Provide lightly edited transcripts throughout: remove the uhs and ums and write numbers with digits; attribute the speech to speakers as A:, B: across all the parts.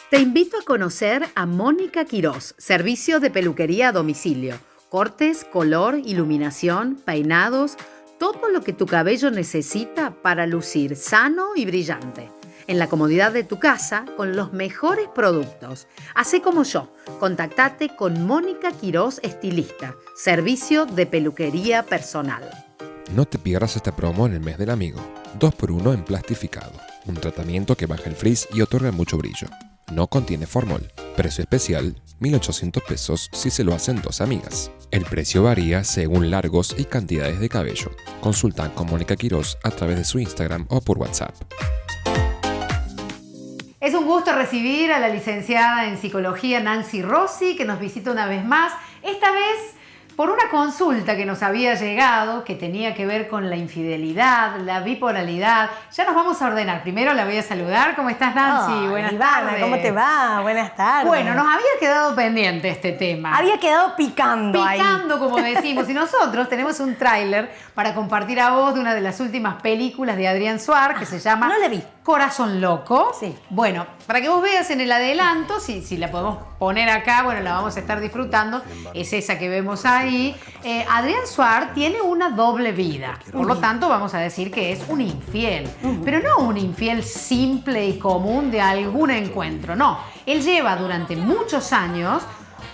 A: Te invito a conocer a Mónica Quirós, servicio de peluquería a domicilio. Cortes, color, iluminación, peinados, todo lo que tu cabello necesita para lucir sano y brillante. En la comodidad de tu casa, con los mejores productos. Hacé como yo, contactate con Mónica Quirós, estilista, servicio de peluquería personal.
B: No te pierdas esta promo en el mes del amigo. 2x1 en plastificado. Un tratamiento que baja el frizz y otorga mucho brillo. No contiene formol. Precio especial, 1.800 pesos si se lo hacen 2 amigas. El precio varía según largos y cantidades de cabello. Consulta con Mónica Quirós a través de su Instagram o por WhatsApp.
A: Es un gusto recibir a la licenciada en psicología Nancy Rossi, que nos visita una vez más. Esta vez por una consulta que nos había llegado, que tenía que ver con la infidelidad, la bipolaridad. Ya nos vamos a ordenar. Primero la voy a saludar. ¿Cómo estás, Nancy? Buenas tardes.
C: ¿Cómo te va? Buenas tardes.
A: Bueno, nos había quedado pendiente este tema.
C: Había quedado picando ahí.
A: Picando, como decimos. Y nosotros tenemos un tráiler para compartir a vos de una de las últimas películas de Adrián Suar, que se llama...
C: No la vi.
A: Corazón Loco.
C: Sí.
A: Bueno, para que vos veas en el adelanto, si la podemos poner acá, bueno, la vamos a estar disfrutando. Es esa que vemos ahí. Adrián Suar tiene una doble vida. Por lo tanto, vamos a decir que es un infiel. Pero no un infiel simple y común de algún encuentro. No. Él lleva durante muchos años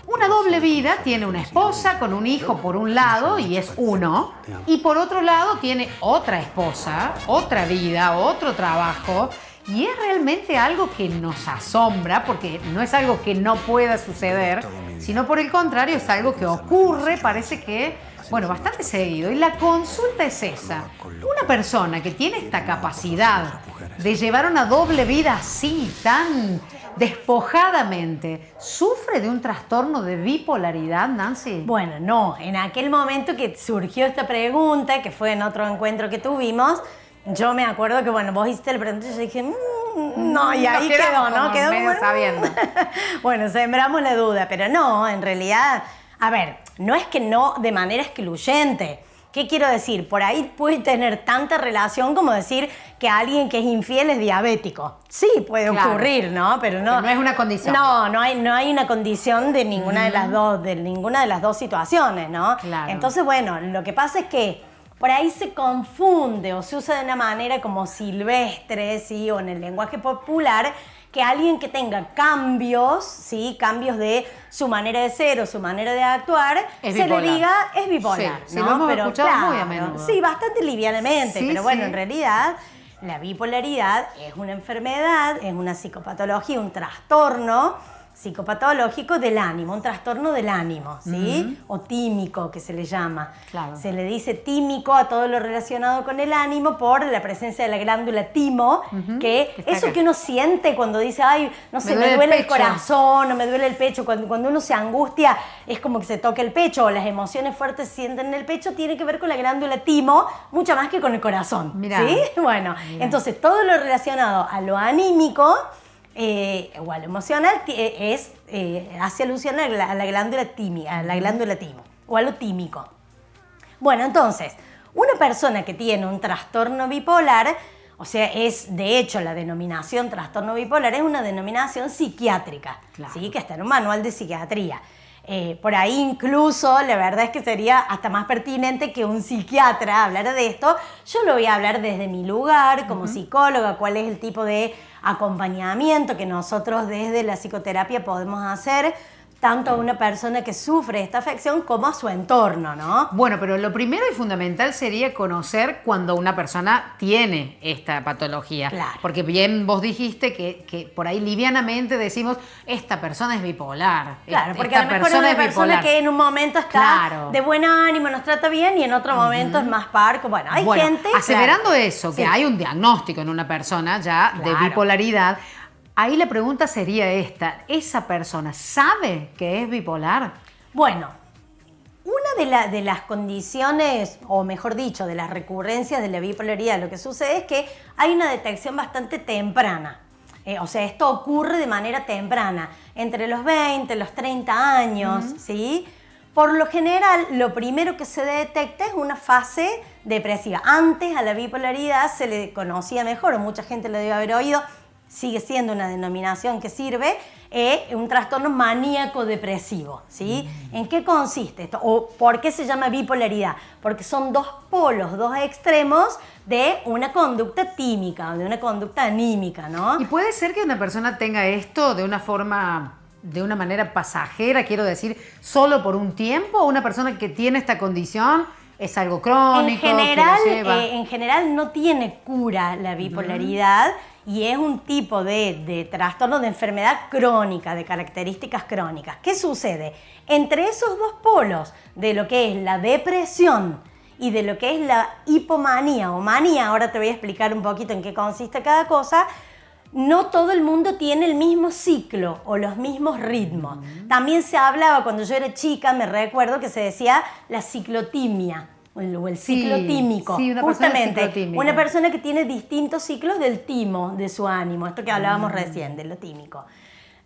A: una doble vida. Tiene una esposa con un hijo por un lado, y es uno. Y por otro lado tiene otra esposa, otra vida, otro trabajo. Y es realmente algo que nos asombra, porque no es algo que no pueda suceder, sino por el contrario es algo que ocurre, parece que, bueno, bastante seguido. Y la consulta es esa. Una persona que tiene esta capacidad de llevar una doble vida así, tan despojadamente, ¿sufre de un trastorno de bipolaridad, Nancy?
C: Bueno, no. En aquel momento que surgió esta pregunta, que fue en otro encuentro que tuvimos, yo me acuerdo que, bueno, vos hiciste el pregunta y yo dije, no, y ahí quedó, ¿no? Quedó
A: como sabiendo.
C: Bueno, sembramos la duda, pero no, en realidad, a ver, no es que no de manera excluyente. ¿Qué quiero decir? Por ahí puede tener tanta relación como decir que alguien que es infiel es diabético. Sí, puede ocurrir, ¿no? Pero no
A: es una condición.
C: No hay una condición de ninguna de las dos situaciones, ¿no?
A: Claro.
C: Entonces, bueno, lo que pasa es que por ahí se confunde o se usa de una manera como silvestre, ¿sí? O en el lenguaje popular, que alguien que tenga cambios, ¿sí? Cambios de su manera de ser o su manera de actuar, se le diga es bipolar,
A: sí,
C: ¿no?
A: Lo hemos
C: pero
A: escuchado
C: claro,
A: muy a menudo.
C: Sí, bastante livianamente,
A: Sí,
C: pero bueno,
A: sí.
C: en realidad la bipolaridad es una enfermedad, es una psicopatología, un trastorno psicopatológico del ánimo, un trastorno del ánimo, ¿sí? O tímico, que se le llama.
A: Claro.
C: Se le dice tímico a todo lo relacionado con el ánimo por la presencia de la glándula timo, que eso que uno siente cuando dice, ay, no sé, me duele el corazón o me duele el pecho, cuando uno se angustia es como que se toca el pecho o las emociones fuertes se sienten en el pecho, tiene que ver con la glándula timo, mucho más que con el corazón.
A: Mirá.
C: ¿Sí? Bueno, entonces todo lo relacionado a lo anímico o a lo emocional hace alusión a la glándula timo o a lo tímico. Bueno, entonces, una persona que tiene un trastorno bipolar, o sea, es de hecho la denominación trastorno bipolar, es una denominación psiquiátrica,
A: claro.
C: ¿sí? Que está en un manual de psiquiatría. Por ahí incluso, la verdad es que sería hasta más pertinente que un psiquiatra hablara de esto. Yo lo voy a hablar desde mi lugar como psicóloga, cuál es el tipo de acompañamiento que nosotros desde la psicoterapia podemos hacer tanto a una persona que sufre esta afección como a su entorno, ¿no?
A: Bueno, pero lo primero y fundamental sería conocer cuando una persona tiene esta patología.
C: Claro.
A: Porque bien vos dijiste que por ahí livianamente decimos, esta persona es bipolar.
C: Claro, porque a lo mejor es una persona que en un momento está de buen ánimo, nos trata bien, y en otro momento es más parco. Bueno, hay gente...
A: Aseverando eso, que hay un diagnóstico en una persona ya de bipolaridad, ahí la pregunta sería esta, ¿esa persona sabe que es bipolar?
C: Bueno, una de las condiciones, o mejor dicho, de las recurrencias de la bipolaridad, lo que sucede es que hay una detección bastante temprana. O sea, esto ocurre de manera temprana, entre los 20, los 30 años, ¿sí? Por lo general, lo primero que se detecta es una fase depresiva. Antes a la bipolaridad se le conocía mejor, o mucha gente lo debe haber oído, sigue siendo una denominación que sirve, un trastorno maníaco-depresivo, ¿sí? ¿En qué consiste esto? ¿O por qué se llama bipolaridad? Porque son dos polos, dos extremos de una conducta tímica, de una conducta anímica, ¿no?
A: Y puede ser que una persona tenga esto de una forma, de una manera pasajera, quiero decir, solo por un tiempo, o una persona que tiene esta condición es algo crónico.
C: En general no tiene cura la bipolaridad. Y es un tipo de trastorno de enfermedad crónica, de características crónicas. ¿Qué sucede? Entre esos dos polos, de lo que es la depresión y de lo que es la hipomanía o manía, ahora te voy a explicar un poquito en qué consiste cada cosa, no todo el mundo tiene el mismo ciclo o los mismos ritmos. También se hablaba, cuando yo era chica, me recuerdo que se decía la ciclotimia. O el ciclo tímico, justamente una persona que tiene distintos ciclos del timo, de su ánimo, esto que hablábamos recién, de lo tímico.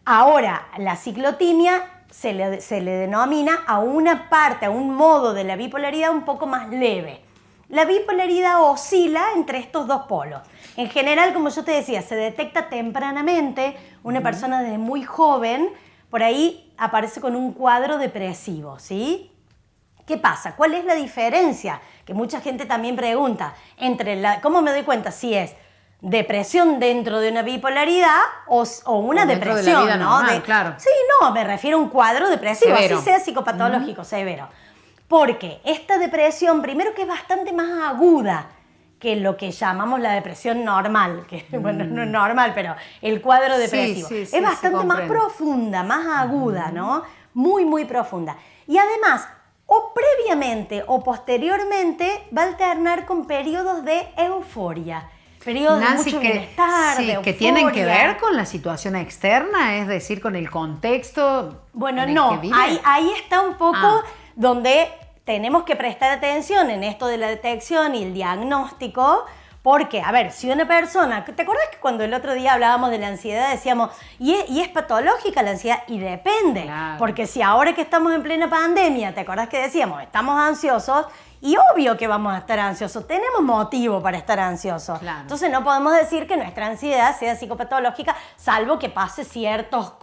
C: Ahora, la ciclotimia se le denomina a una parte, a un modo de la bipolaridad un poco más leve. La bipolaridad oscila entre estos dos polos. En general, como yo te decía, se detecta tempranamente, una persona desde muy joven, por ahí aparece con un cuadro depresivo, ¿sí? ¿Qué pasa? ¿Cuál es la diferencia? Que mucha gente también pregunta entre ¿cómo me doy cuenta si es depresión dentro de una bipolaridad o una depresión,
A: de la vida
C: ¿no?
A: normal, claro.
C: Sí, no, me refiero a un cuadro depresivo,
A: severo.
C: Así sea psicopatológico, severo. Porque esta depresión, primero que es bastante más aguda que lo que llamamos la depresión normal, que bueno, no es normal, pero el cuadro depresivo.
A: Sí,
C: es bastante más profunda, más aguda, ¿no? Muy, muy profunda. Y además, o previamente o posteriormente va a alternar con periodos de euforia, periodos de mucho bienestar, de euforia.
A: Que tienen que ver con la situación externa, es decir, con el contexto.
C: Bueno, no, ahí está un poco donde tenemos que prestar atención en esto de la detección y el diagnóstico. Porque, a ver, si una persona... ¿Te acuerdas que cuando el otro día hablábamos de la ansiedad decíamos, y es patológica la ansiedad? Y depende. Claro. Porque si ahora que estamos en plena pandemia, ¿te acuerdas que decíamos, estamos ansiosos? Y obvio que vamos a estar ansiosos. Tenemos motivo para estar ansiosos. Claro. Entonces no podemos decir que nuestra ansiedad sea psicopatológica, salvo que pase ciertos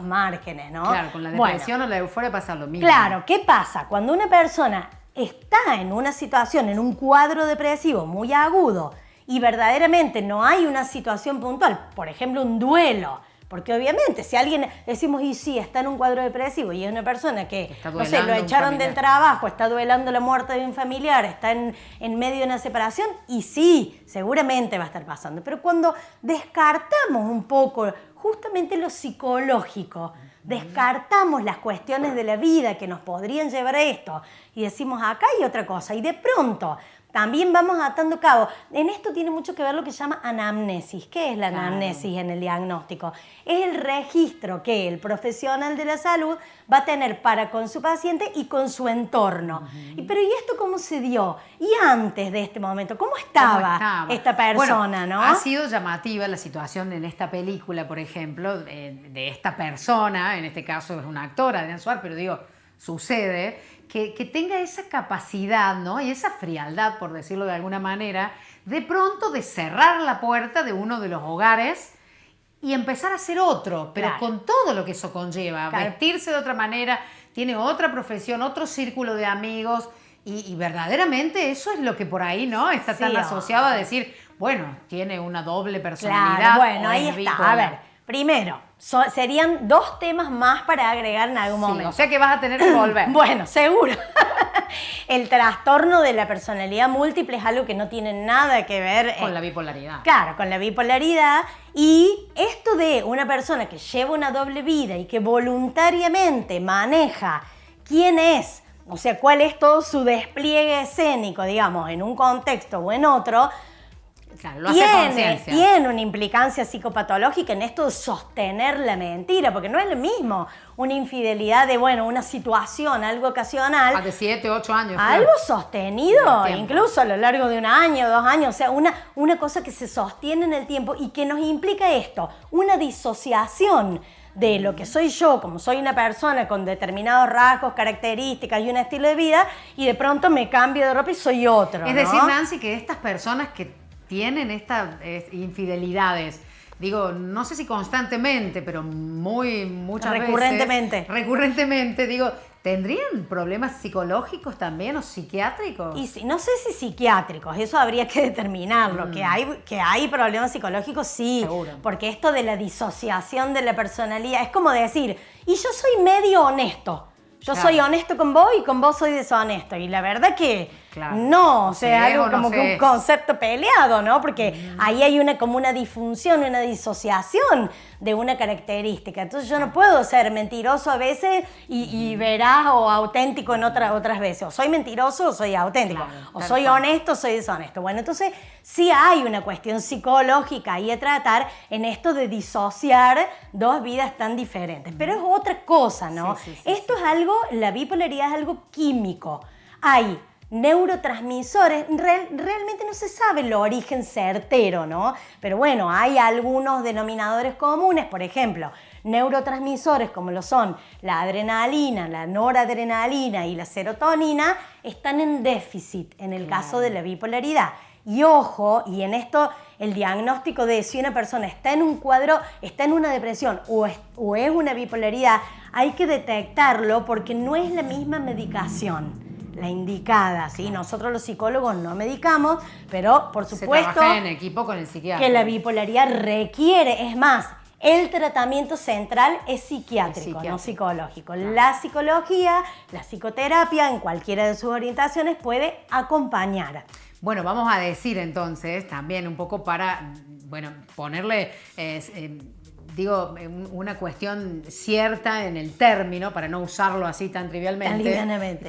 C: márgenes, ¿no?
A: Claro, con la depresión o la euforia pasa lo mismo.
C: Claro, ¿qué pasa? Cuando una persona está en una situación, en un cuadro depresivo muy agudo y verdaderamente no hay una situación puntual, por ejemplo un duelo, porque obviamente si alguien decimos y sí, está en un cuadro depresivo y es una persona que, no sé, lo echaron del trabajo, está duelando la muerte de un familiar, está en medio de una separación y sí, seguramente va a estar pasando. Pero cuando descartamos un poco justamente lo psicológico, descartamos las cuestiones de la vida que nos podrían llevar a esto y decimos acá hay otra cosa y de pronto también vamos atando cabo. En esto tiene mucho que ver lo que se llama anamnesis. ¿Qué es la anamnesis en el diagnóstico? Es el registro que el profesional de la salud va a tener para con su paciente y con su entorno. Pero ¿y esto cómo se dio? ¿Y antes de este momento? ¿Cómo estaba esta persona?
A: Bueno,
C: ¿no?
A: Ha sido llamativa la situación en esta película, por ejemplo, de esta persona, en este caso es una actora, Adrián Suar, pero digo, sucede que tenga esa capacidad, ¿no? Y esa frialdad, por decirlo de alguna manera, de pronto de cerrar la puerta de uno de los hogares y empezar a ser otro, pero con todo lo que eso conlleva, vestirse de otra manera, tiene otra profesión, otro círculo de amigos y verdaderamente eso es lo que por ahí, ¿no? Está tan asociado a decir, bueno, tiene una doble personalidad.
C: Claro, bueno, ahí está. A ver, primero, serían dos temas más para agregar en algún momento.
A: O sea que vas a tener que volver.
C: Bueno, seguro. El trastorno de la personalidad múltiple es algo que no tiene nada que ver
A: con la bipolaridad.
C: Claro, con la bipolaridad. Y esto de una persona que lleva una doble vida y que voluntariamente maneja quién es, o sea, cuál es todo su despliegue escénico, digamos, en un contexto o en otro,
A: claro, lo hace conciencia.
C: Tiene una implicancia psicopatológica en esto de sostener la mentira, porque no es lo mismo una infidelidad de, bueno, una situación, algo ocasional.
A: De 7, 8 años.
C: Algo sostenido, incluso a lo largo de 1 año, 2 años, o sea, una cosa que se sostiene en el tiempo y que nos implica esto, una disociación de lo que soy yo, como soy una persona con determinados rasgos, características y un estilo de vida, y de pronto me cambio de ropa y soy otro.
A: Es decir, Nancy, que estas personas que tienen estas infidelidades digo, no sé si constantemente, pero muchas
C: Recurrentemente.
A: veces. Recurrentemente, digo, ¿tendrían problemas psicológicos también o psiquiátricos?
C: Y no sé si psiquiátricos, eso habría que determinarlo. Que hay problemas psicológicos, sí.
A: Seguro.
C: Porque esto de la disociación de la personalidad es como decir, y yo soy medio honesto. Yo
A: Claro.
C: soy honesto con vos y con vos soy deshonesto. Y la verdad que
A: Claro.
C: no, o sea,
A: Sí,
C: algo
A: o no
C: como
A: sé.
C: que un concepto peleado, ¿no? Porque ahí hay como una disfunción, una disociación de una característica. Entonces yo no puedo ser mentiroso a veces y veraz o auténtico en otras veces. O soy mentiroso o soy auténtico.
A: Claro,
C: O
A: tal
C: soy
A: cual.
C: honesto o soy deshonesto. Bueno, entonces sí hay una cuestión psicológica ahí a tratar en esto de disociar dos vidas tan diferentes. Pero es otra cosa, ¿no?
A: Sí,
C: Esto es algo, la bipolaridad es algo químico. Hay neurotransmisores, realmente no se sabe el origen certero, ¿no? Pero bueno, hay algunos denominadores comunes, por ejemplo, neurotransmisores como lo son la adrenalina, la noradrenalina y la serotonina, están en déficit en el caso de la bipolaridad. Y ojo, y en esto el diagnóstico de si una persona está en un cuadro, está en una depresión o es una bipolaridad, hay que detectarlo porque no es la misma medicación la indicada, ¿sí? Nosotros los psicólogos no medicamos, pero por supuesto
A: Se trabaja en equipo con el psiquiatra.
C: que la bipolaridad requiere, es más, el tratamiento central es psiquiátrico, no psicológico. La psicología, la psicoterapia, en cualquiera de sus orientaciones, puede acompañar.
A: Bueno, vamos a decir entonces, también un poco para, bueno, ponerle, una cuestión cierta en el término, para no usarlo así tan trivialmente.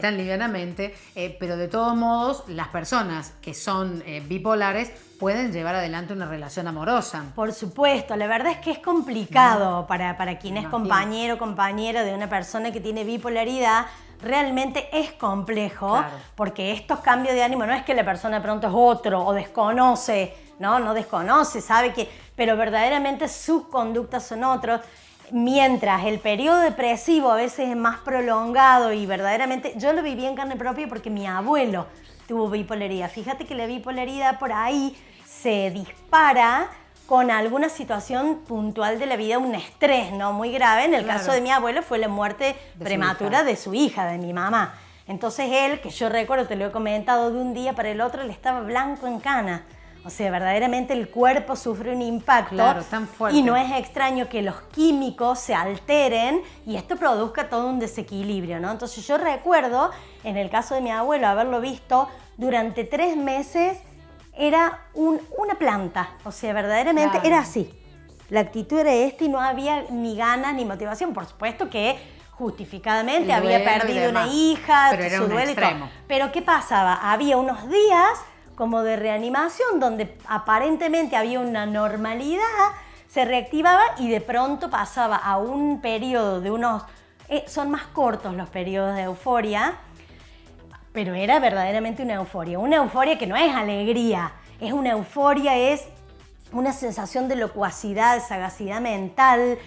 C: Tan livianamente.
A: Pero de todos modos, las personas que son bipolares pueden llevar adelante una relación amorosa.
C: Por supuesto, la verdad es que es complicado para quien es
A: Imagino.
C: compañero o compañera de una persona que tiene bipolaridad. Realmente es complejo,
A: Claro.
C: porque estos cambios de ánimo no es que la persona de pronto es otro o desconoce, no desconoce, sabe que, pero verdaderamente sus conductas son otros. Mientras el periodo depresivo a veces es más prolongado y verdaderamente, yo lo viví en carne propia porque mi abuelo tuvo bipolaridad. Fíjate que la bipolaridad por ahí se dispara con alguna situación puntual de la vida, un estrés, ¿no? Muy grave. En el
A: Claro.
C: caso de mi abuelo fue la muerte
A: De
C: prematura
A: su hija.
C: de su hija, de mi mamá. Entonces él, que yo recuerdo, te lo he comentado, de un día para el otro, le estaba blanco en cana. O sea, verdaderamente el cuerpo sufre un impacto.
A: Claro, tan fuerte.
C: Y no es extraño que los químicos se alteren y esto produzca todo un desequilibrio, ¿no? Entonces yo recuerdo, en el caso de mi abuelo, haberlo visto durante 3 meses. Era una planta, o sea, verdaderamente
A: Claro.
C: era así. La actitud era esta y no había ni ganas ni motivación. Por supuesto que justificadamente
A: El
C: había
A: duelo y
C: perdido una
A: demás.
C: hija,
A: Pero era
C: su
A: un
C: duelo y todo.
A: extremo.
C: Pero ¿qué pasaba? Había unos días como de reanimación donde aparentemente había una normalidad, se reactivaba y de pronto pasaba a un periodo de unos... son más cortos los periodos de euforia, pero era verdaderamente una euforia que no es alegría, es una euforia, es una sensación de locuacidad, de sagacidad mental,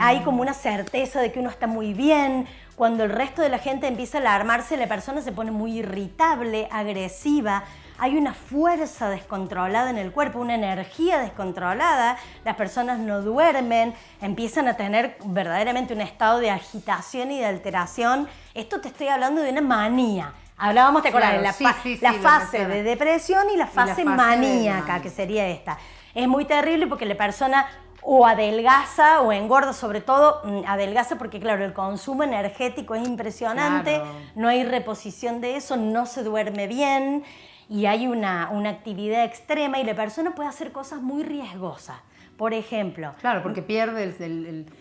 C: hay como una certeza de que uno está muy bien. Cuando el resto de la gente empieza a alarmarse, la persona se pone muy irritable, agresiva, hay una fuerza descontrolada en el cuerpo, una energía descontrolada, las personas no duermen, empiezan a tener verdaderamente un estado de agitación y de alteración. Esto te estoy hablando de una manía. Hablábamos, ¿te acuerdas?
A: Claro,
C: La
A: sí,
C: la
A: lo
C: fase
A: mencioné.
C: de depresión y la fase
A: fase de
C: maníaca,
A: manía.
C: que sería esta. Es muy terrible porque la persona o adelgaza o engorda, sobre todo adelgaza porque, claro, el consumo energético es impresionante,
A: Claro.
C: no hay reposición de eso, no se duerme bien y hay una actividad extrema y la persona puede hacer cosas muy riesgosas. Por ejemplo,
A: Claro, porque pierde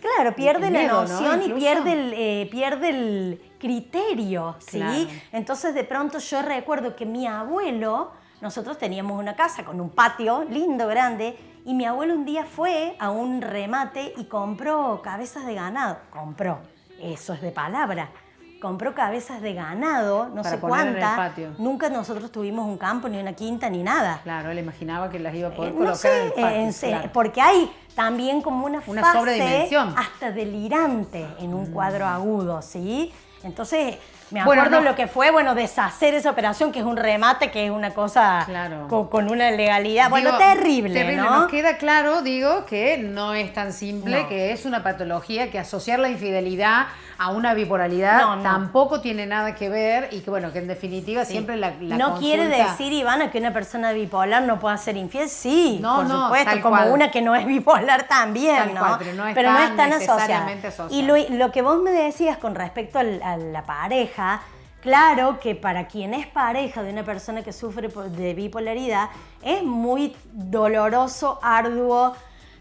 C: claro, pierde
A: el
C: la
A: miedo, ¿no?
C: noción y
A: Incluso.
C: pierde el criterio, ¿sí?
A: Claro.
C: Entonces, de pronto yo recuerdo que mi abuelo, nosotros teníamos una casa con un patio lindo, grande, y mi abuelo un día fue a un remate y compró cabezas de ganado. Compró, eso es de palabra. Compró cabezas de ganado, no
A: Para
C: sé
A: poner en el
C: cuánta.
A: patio.
C: Nunca nosotros tuvimos un campo, ni una quinta, ni nada.
A: Claro, él imaginaba que las iba a poder
C: No
A: colocar
C: sé,
A: en el patio.
C: en serio,
A: claro.
C: porque hay también como una
A: Una
C: fase
A: sobredimensión.
C: hasta delirante en un cuadro agudo, ¿sí? Entonces, Me acuerdo
A: Bueno, no.
C: lo que fue, deshacer esa operación, que es un remate, que es una cosa
A: Claro.
C: con una legalidad.
A: Digo,
C: Terrible, ¿no?
A: Nos queda claro, que no es tan simple,
C: No.
A: que es una patología, que asociar la infidelidad a una bipolaridad
C: No.
A: tampoco tiene nada que ver y que en definitiva siempre la
C: no quiere
A: consulta-
C: decir, Ivana, que una persona bipolar no pueda ser infiel. Sí,
A: No,
C: por
A: no,
C: supuesto,
A: tal
C: como
A: cual.
C: una que no es bipolar también,
A: Tal
C: ¿no?
A: cual, pero no es
C: tan
A: tan
C: asociada.
A: necesariamente asociada.
C: Y lo que vos me decías con respecto a la pareja, claro que para quien es pareja de una persona que sufre de bipolaridad, es muy doloroso, arduo,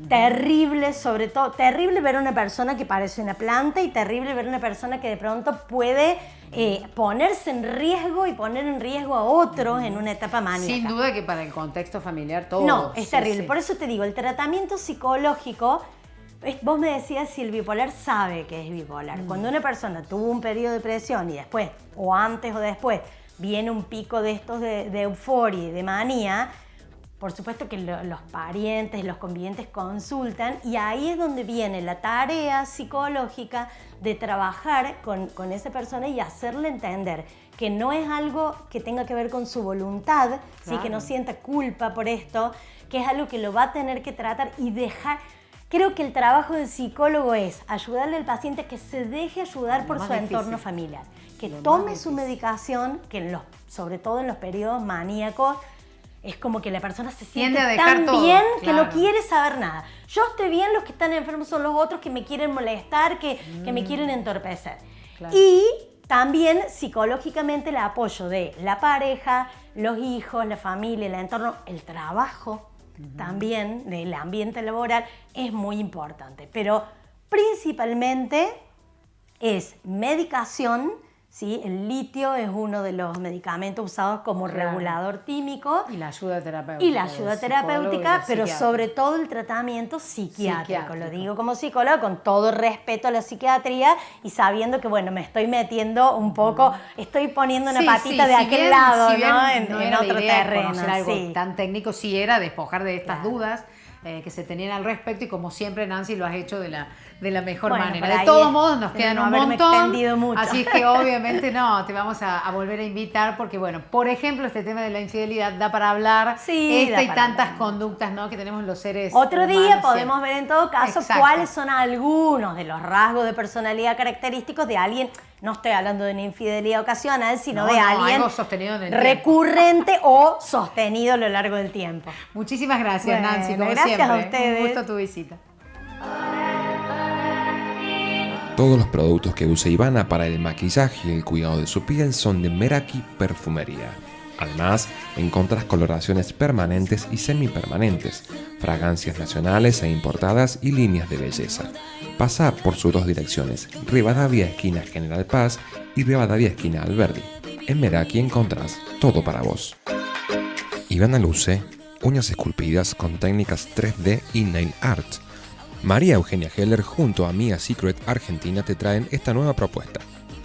C: terrible, sobre todo, terrible ver a una persona que parece una planta y terrible ver a una persona que de pronto puede ponerse en riesgo y poner en riesgo a otros en una etapa maníaca.
A: Sin duda que para el contexto familiar todo.
C: No, es
A: Sí,
C: terrible.
A: sí.
C: Por eso te digo, el tratamiento psicológico, vos me decías si el bipolar sabe que es bipolar. Cuando una persona tuvo un periodo de depresión y después, o antes o después, viene un pico de estos de euforia y de manía, por supuesto que los parientes, los convivientes consultan y ahí es donde viene la tarea psicológica de trabajar con esa persona y hacerle entender que no es algo que tenga que ver con su voluntad, ¿sí?
A: Claro.
C: Que no sienta culpa por esto, que es algo que lo va a tener que tratar y dejar. Creo que el trabajo del psicólogo es ayudarle al paciente a que se deje ayudar por
A: más
C: su entorno
A: difícil.
C: familiar, que
A: Lo más
C: tome su
A: difícil.
C: medicación, que sobre todo en los periodos maníacos, es como que la persona se siente
A: Tiende a dejar
C: tan
A: todo,
C: bien que no
A: claro.
C: quiere saber nada. Yo estoy bien, los que están enfermos son los otros que me quieren molestar, que me quieren entorpecer.
A: Claro.
C: Y también psicológicamente el apoyo de la pareja, los hijos, la familia, el entorno, el trabajo también, del ambiente laboral, es muy importante. Pero principalmente es medicación, ¿sí? El litio es uno de los medicamentos usados como
A: Claro.
C: regulador tímico
A: Y la ayuda terapéutica.
C: y la ayuda
A: del psicólogo y
C: terapéutica,
A: del
C: pero
A: psiquiatra.
C: sobre todo el tratamiento psiquiátrico. Lo
A: Psiquiátrico.
C: digo como psicóloga con todo respeto a la psiquiatría y sabiendo que, me estoy metiendo un poco, estoy poniendo una
A: Sí,
C: patita
A: sí,
C: de
A: si
C: aquel
A: bien-
C: lado,
A: si bien
C: ¿no?
A: no
C: En
A: era la
C: otro
A: idea de
C: terreno.
A: conocer algo
C: Sí.
A: tan técnico, sí era despojar de estas
C: Claro.
A: dudas que se tenían al respecto y como siempre, Nancy, lo has hecho de la mejor
C: Bueno,
A: manera.
C: por
A: De
C: ahí
A: todos
C: es,
A: modos, nos
C: pero
A: quedan
C: no
A: un
C: haberme
A: montón.
C: extendido mucho.
A: Así es que obviamente no, te vamos a volver a invitar porque, por ejemplo, este tema de la infidelidad da para hablar.
C: Sí, da
A: y
C: para
A: tantas
C: hablar.
A: conductas, ¿no? Que tenemos los seres
C: Otro día
A: humanos
C: podemos
A: siempre.
C: ver en todo caso
A: Exacto.
C: cuáles son algunos de los rasgos de personalidad característicos de alguien, no estoy hablando de una infidelidad ocasional, sino de alguien
A: algo sostenido en el
C: recurrente o sostenido a lo largo del tiempo.
A: Muchísimas gracias,
C: Bueno,
A: Nancy, como
C: gracias
A: siempre.
C: a ustedes.
A: Un gusto tu visita.
B: Todos los productos que usa Ivana para el maquillaje y el cuidado de su piel son de Meraki Perfumería. Además, encontrás coloraciones permanentes y semipermanentes, fragancias nacionales e importadas y líneas de belleza. Pasa por sus dos direcciones, Rivadavia esquina General Paz y Rivadavia esquina Alberdi. En Meraki encontrás todo para vos. Ivana luce uñas esculpidas con técnicas 3D y nail art. María Eugenia Heller junto a Mia Secret Argentina te traen esta nueva propuesta.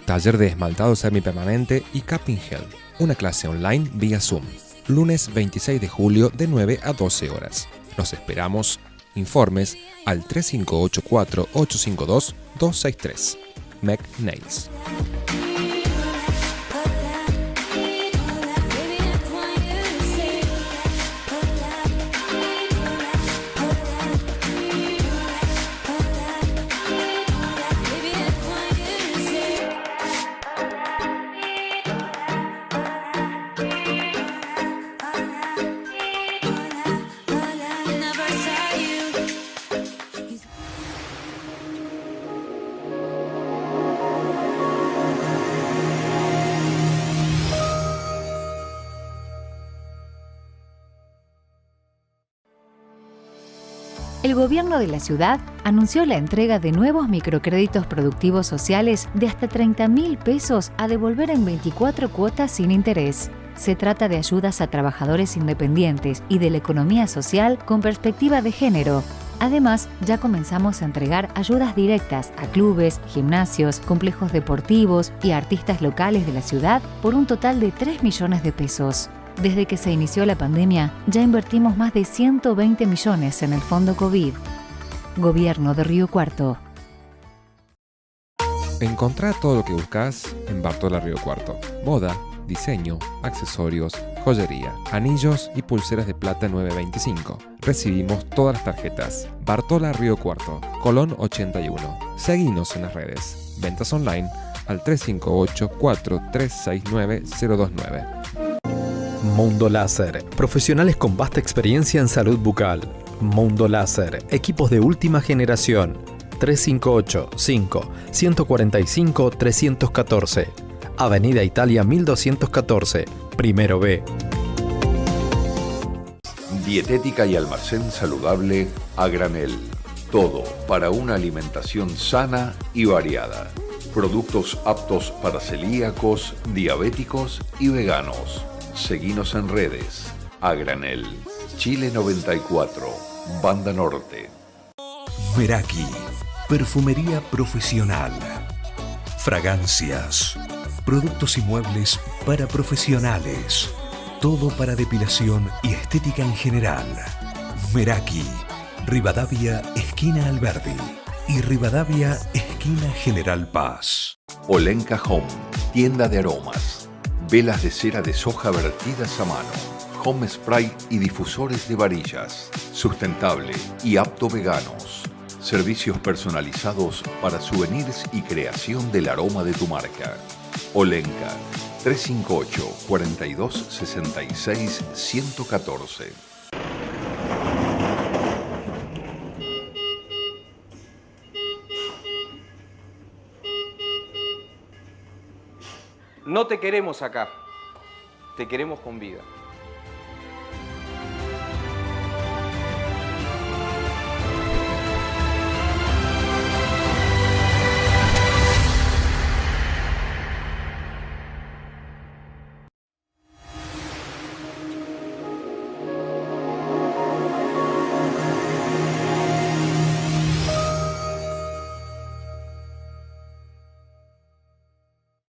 B: Taller de esmaltado semipermanente y Cupping Gel. Una clase online vía Zoom. Lunes 26 de julio de 9 a 12 horas. Los esperamos. Informes al 3584-852-263. Mec Nails.
D: El gobierno de la ciudad anunció la entrega de nuevos microcréditos productivos sociales de hasta 30.000 pesos a devolver en 24 cuotas sin interés. Se trata de ayudas a trabajadores independientes y de la economía social con perspectiva de género. Además, ya comenzamos a entregar ayudas directas a clubes, gimnasios, complejos deportivos y artistas locales de la ciudad por un total de 3 millones de pesos. Desde que se inició la pandemia, ya invertimos más de 120 millones en el Fondo COVID. Gobierno de Río Cuarto.
B: Encontrá todo lo que buscas en Bartola Río Cuarto. Moda, diseño, accesorios, joyería, anillos y pulseras de plata 925. Recibimos todas las tarjetas. Bartola Río Cuarto, Colón 81. Seguinos en las redes. Ventas online al 358-4369-029.
E: Mundo Láser, profesionales con vasta experiencia en salud bucal. Mundo Láser, equipos de última generación. 358-5-145-314. Avenida Italia 1214, Primero B.
F: Dietética y almacén saludable a granel. Todo para una alimentación sana y variada. Productos aptos para celíacos, diabéticos y veganos. Seguinos en redes. A granel. Chile 94, Banda Norte.
G: Meraki, perfumería profesional. Fragancias. Productos y muebles para profesionales. Todo para depilación y estética en general. Meraki, Rivadavia, esquina Alberdi. Y Rivadavia, esquina General Paz.
F: Olenka Home, tienda de aromas. Velas de cera de soja vertidas a mano. Home spray y difusores de varillas. Sustentable y apto veganos. Servicios personalizados para souvenirs y creación del aroma de tu marca. Olenka, 358-4266-114.
H: No te queremos acá, te queremos con vida.